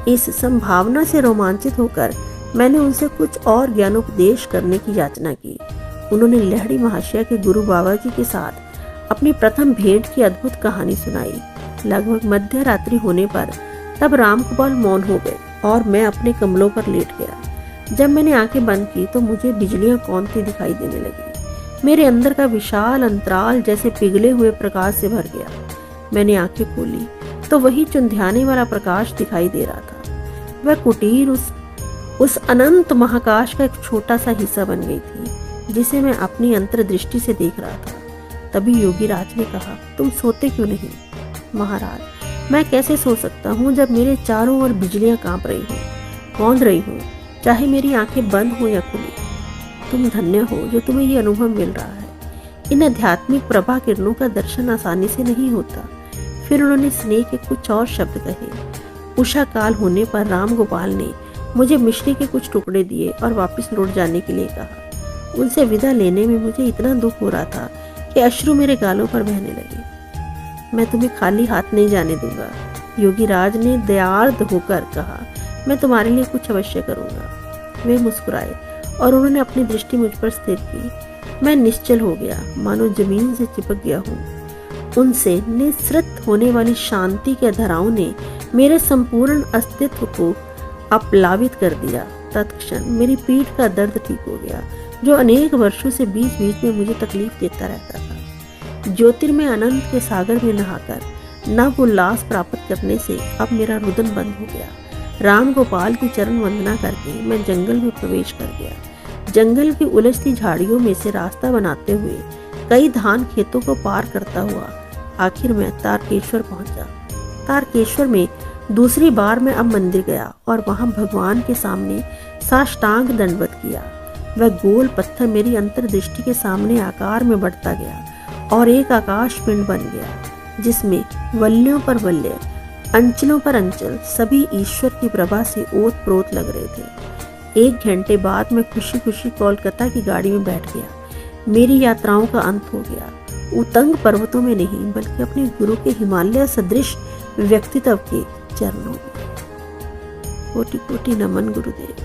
इस संभावना से रोमांचित होकर मैंने उनसे कुछ और ज्ञानोपदेश करने की याचना की। उन्होंने लहड़ी महाशय के गुरु बाबा जी के साथ अपनी प्रथम भेंट की अद्भुत कहानी सुनाई। लगभग मध्य रात्रि होने पर तब रामगोपाल मौन हो गए और मैं अपने कमलों पर लेट गया। जब मैंने आंखें बंद की तो मुझे बिजलियां कौंधती दिखाई देने लगी। मेरे अंदर का विशाल अंतराल जैसे पिघले हुए प्रकाश से भर गया। मैंने आंखें खोली तो वही चुंधियाने वाला प्रकाश दिखाई दे रहा था। वह कुटीर उस अनंत महाकाश का एक छोटा सा हिस्सा बन गई थी जिसे मैं अपनी अंतर्दृष्टि से देख रहा था। तभी योगी राज ने कहा, तुम सोते क्यों नहीं? महाराज, मैं कैसे सो सकता हूँ जब मेरे चारों ओर बिजलियां कांप रही हों, कौंध रही हों, चाहे मेरी आंखें बंद हो या खुली। तुम धन्य हो जो तुम्हें ये अनुभव मिल रहा है। इन आध्यात्मिक प्रभा किरणों का दर्शन आसानी से नहीं होता। फिर उन्होंने स्नेह के कुछ और शब्द कहे। उषा काल होने पर रामगोपाल ने मुझे मिश्री के कुछ टुकड़े दिए और वापस लौट जाने के लिए कहा। उनसे विदा लेने में मुझे इतना दुख हो रहा था कि अश्रु मेरे गालों पर बहने लगे। मैं तुम्हें खाली हाथ नहीं जाने दूंगा, योगी राज ने दयार्द होकर कहा। मैं तुम्हारे लिए कुछ अवश्य करूंगा। वे मुस्कुराए और उन्होंने अपनी दृष्टि मुझ पर स्थिर की। मैं निश्चल हो गया, मानो जमीन से चिपक गया हूँ। उनसे निःसृत होने वाली शांति के धाराओं ने मेरे संपूर्ण अस्तित्व को अपलावित कर दिया। तत्क्षण मेरी पीठ का दर्द ठीक हो गया, जो अनेक वर्षों से बीच बीच में मुझे तकलीफ देता रहता था। ज्योतिर्मय अनंत के सागर में नहाकर नव उल्लास प्राप्त करने से अब मेरा रुदन बंद हो गया। रामगोपाल की चरण वंदना करके मैं जंगल में प्रवेश कर गया। जंगल की उलझती झाड़ियों में से रास्ता बनाते हुए कई धान खेतों को पार करता हुआ आखिर में तारकेश्वर पहुंचा। तारकेश्वर में दूसरी बार मैं अब मंदिर गया और वहां भगवान के सामने साष्टांग दंडवत किया। वह गोल पत्थर मेरी अंतर्दृष्टि के सामने आकार में बढ़ता गया और एक आकाश पिंड बन गया जिसमें वल्यों पर वल्य, अंचलों पर अंचल सभी ईश्वर की प्रभा से ओत प्रोत लग रहे थे। 1 घंटे बाद मैं खुशी खुशी कोलकाता की गाड़ी में बैठ गया। मेरी यात्राओं का अंत हो गया। उतंग पर्वतों में नहीं बल्कि अपने गुरु के हिमालय सदृश व्यक्तित्व के चरणों में। कोटि कोटि नमन गुरुदेव।